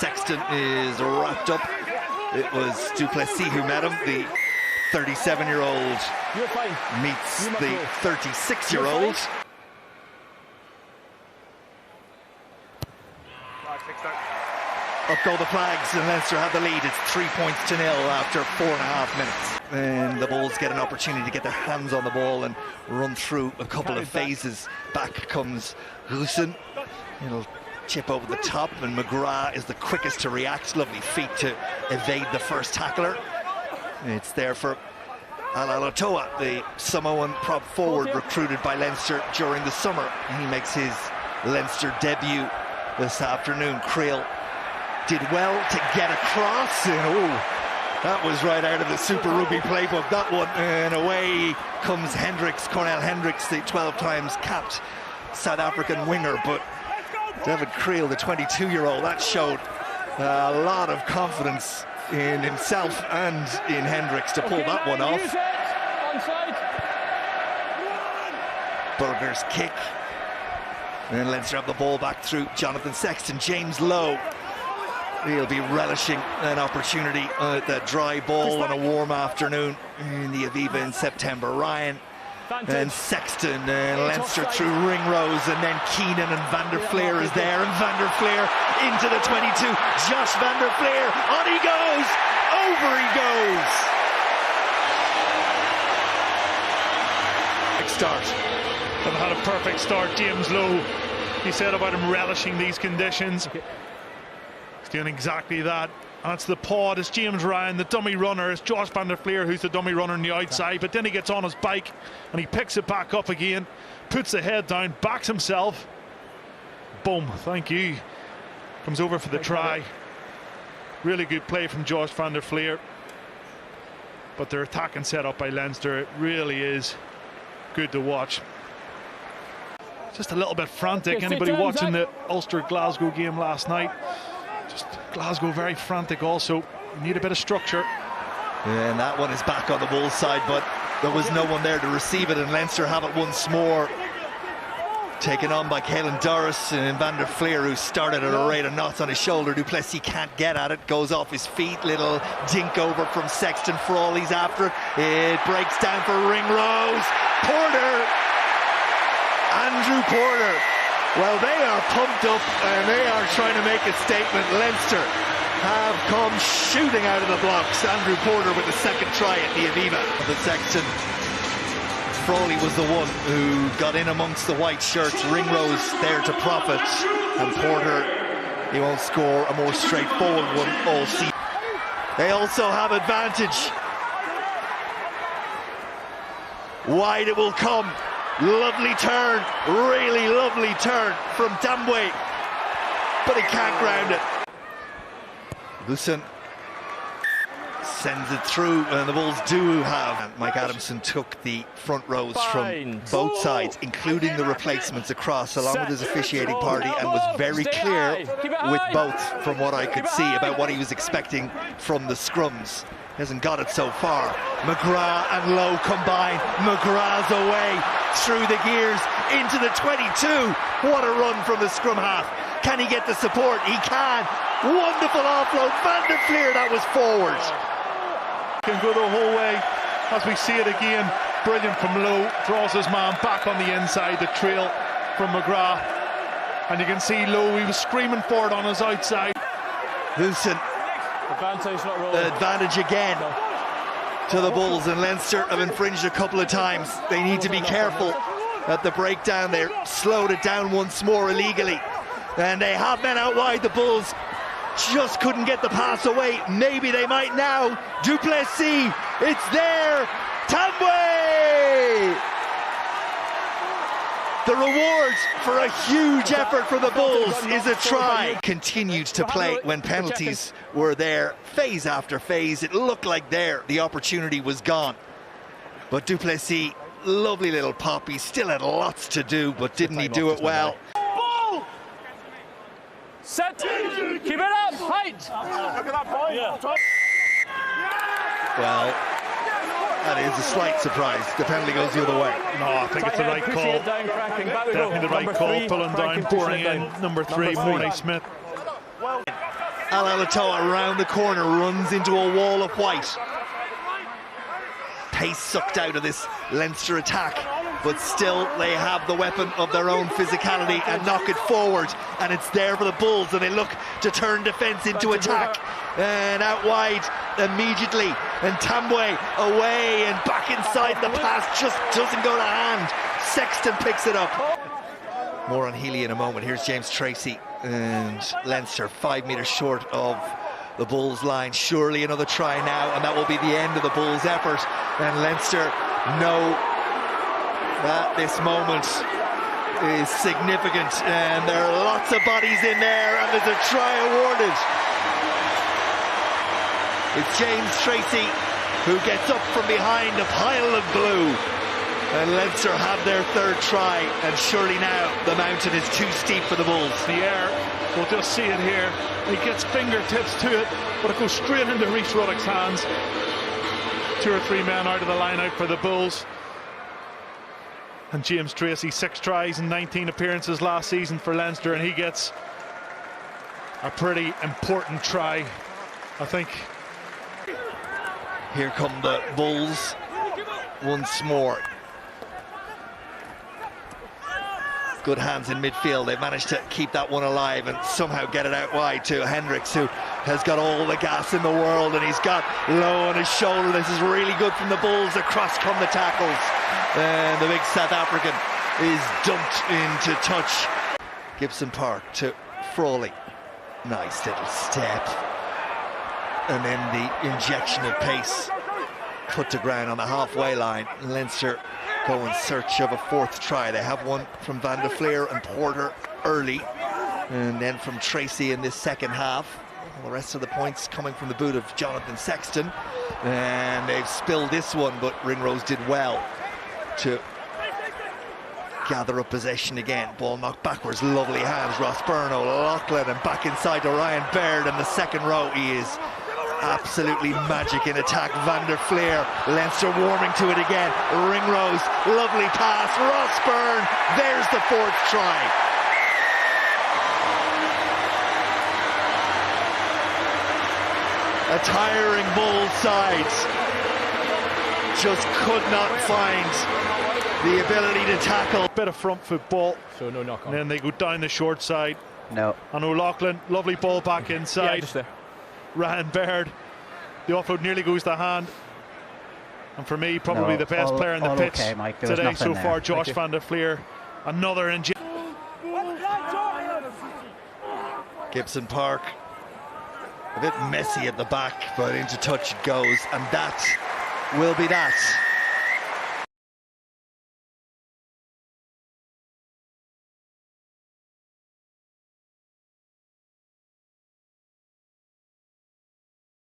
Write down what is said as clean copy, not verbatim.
Sexton is wrapped up. It was du Plessis who met him. The 37-year-old meets the 36-year-old. Up go the flags, and Leinster have the lead. It's 3 points to nil after 4.5 minutes. And the Bulls get an opportunity to get their hands on the ball and run through a couple of phases. Back comes Rusin. It'll chip over the top, and McGrath is the quickest to react. Lovely feet to evade the first tackler. It's there for Alalotoa, the Samoan prop forward recruited by Leinster during the summer. He makes his Leinster debut this afternoon. Creel did well to get across. That was right out of the Super Rugby playbook, that one. And away comes Hendricks, Cornell Hendricks, the 12 times capped South African winger. But David Creel, the 22-year-old, that showed a lot of confidence in himself and in Hendricks to pull that one off. Burger's kick. And Leinster have the ball back through Jonathan Sexton. James Lowe, he'll be relishing an opportunity at that dry ball on a warm afternoon in the Aviva in September. Ryan and Sexton, and Leinster through Ringrose, and then Keenan and Van der Fleer is there, and Van der Fleer into the 22. Josh Van der Fleer, on he goes, over he goes. Start. They've had a perfect start. James Lowe, he said about him relishing these conditions. He's doing exactly that. That's the pod. It's James Ryan, the dummy runner. It's Josh Van der Fleer who's the dummy runner on the outside, but then he gets on his bike and he picks it back up again, puts the head down, backs himself. Boom, thank you. Comes over for the try. Really good play from Josh Van der Fleer. But their attacking setup by Leinster, it really is good to watch. Just a little bit frantic. Anybody watching the Ulster-Glasgow game last night? Just Glasgow very frantic also. You need a bit of structure. And that one is back on the Bulls side, but there was no one there to receive it, and Leinster have it once more. Taken on by Caelan Doris and Van der Fleer, who started at a rate of knots on his shoulder. Du Plessis can't get at it, goes off his feet. Little dink over from Sexton for all he's after it. It breaks down for Ringrose. Porter, Andrew Porter. Well, they are pumped up and they are trying to make a statement. Leinster have come shooting out of the blocks. Andrew Porter with the second try at the Aviva. But Sexton, Frawley was the one who got in amongst the white shirts. Ringrose there to profit. And Porter, he won't score a more straightforward one all season. They also have advantage. Wide it will come. Lovely turn, really lovely turn from Damwe, but he can't ground it. Lucan sends it through, and the Bulls do have. Mike Adamson took the front rows from both sides, including the replacements across, along with his officiating party, and was very clear with both, from what I could see, about what he was expecting from the scrums. Hasn't got it so far. McGrath and Lowe combine. McGrath's away through the gears into the 22. What a run from the scrum half. Can he get the support? He can. Wonderful offload. Van der Fleer, that was forward. Can go the whole way as we see it again. Brilliant from Lowe. Draws his man back on the inside. The trail from McGrath. And you can see Lowe, he was screaming for it on his outside. Wilson. Advantage again to the Bulls, and Leinster have infringed a couple of times. They need to be careful at the breakdown there. Slowed it down once more illegally, and they have men out wide. The Bulls just couldn't get the pass away. Maybe they might now. Du Plessis, it's there. Damwe! The reward for a huge effort for the Bulls is a try. Continued to play when penalties were there, phase after phase. It looked like the opportunity was gone. But Du Plessis, lovely little pop. He still had lots to do, but didn't he do it well? Ball! Set! Keep it up! Height! Look at that ball! Yeah. Well, that is a slight surprise. The penalty goes the other way. No, I think it's the right call. Definitely the right call. Pulling down, pouring in. Number 3, Mornay Smith. Alatoa around the corner, runs into a wall of white. Pace sucked out of this Leinster attack, but still they have the weapon of their own physicality and knock it forward, and it's there for the Bulls, and they look to turn defence into attack. And out wide immediately, and Tambwe away and back inside. The pass just doesn't go to hand. Sexton picks it up. More on Healy in a moment. Here's James Tracy, and Leinster 5 metres short of the Bulls line. Surely another try now, and that will be the end of the Bulls' effort. And Leinster know that this moment is significant, and there are lots of bodies in there, and there's a try awarded. It's James Tracy who gets up from behind a pile of blue, and Leinster have their third try, and surely now the mountain is too steep for the Bulls. The air, we'll just see it here. He gets fingertips to it, but it goes straight into Rhys Ruddock's hands. 2 or 3 men out of the line out for the Bulls. And James Tracy, 6 tries and 19 appearances last season for Leinster, and he gets a pretty important try, I think. Here come the Bulls once more. Good hands in midfield. They've managed to keep that one alive and somehow get it out wide to Hendricks, who has got all the gas in the world, and he's got low on his shoulder. This is really good from the Bulls. Across come the tackles, and the big South African is dumped into touch. Gibson Park to Frawley. Nice little step, and then the injection of pace put to ground on the halfway line. Leinster go in search of a 4th try. They have one from Van der Fleer and Porter early, and then from Tracy in this second half. All the rest of the points coming from the boot of Jonathan Sexton, and they've spilled this one, but Ringrose did well to gather up possession again. Ball knocked backwards, lovely hands. Ross Byrne, O'Loughlin, and back inside to Ryan Baird in the second row. He is absolutely magic in attack. Van der Fleer, Leinster warming to it again. Ringrose, lovely pass. Ross Byrne, there's the 4th try. A tiring Bulls side just could not find the ability to tackle. Bit of front foot ball, So no knock on. and then they go down the short side. No. And O'Loughlin, lovely ball back inside. Yeah, just there. Ryan Baird, the offload nearly goes to hand. And for me, probably the best player in the pitch okay, Mike. There was today nothing so far, there. Josh Van der Fleer. Another injury. Gibson Park, a bit messy at the back, but into touch it goes, and that will be that.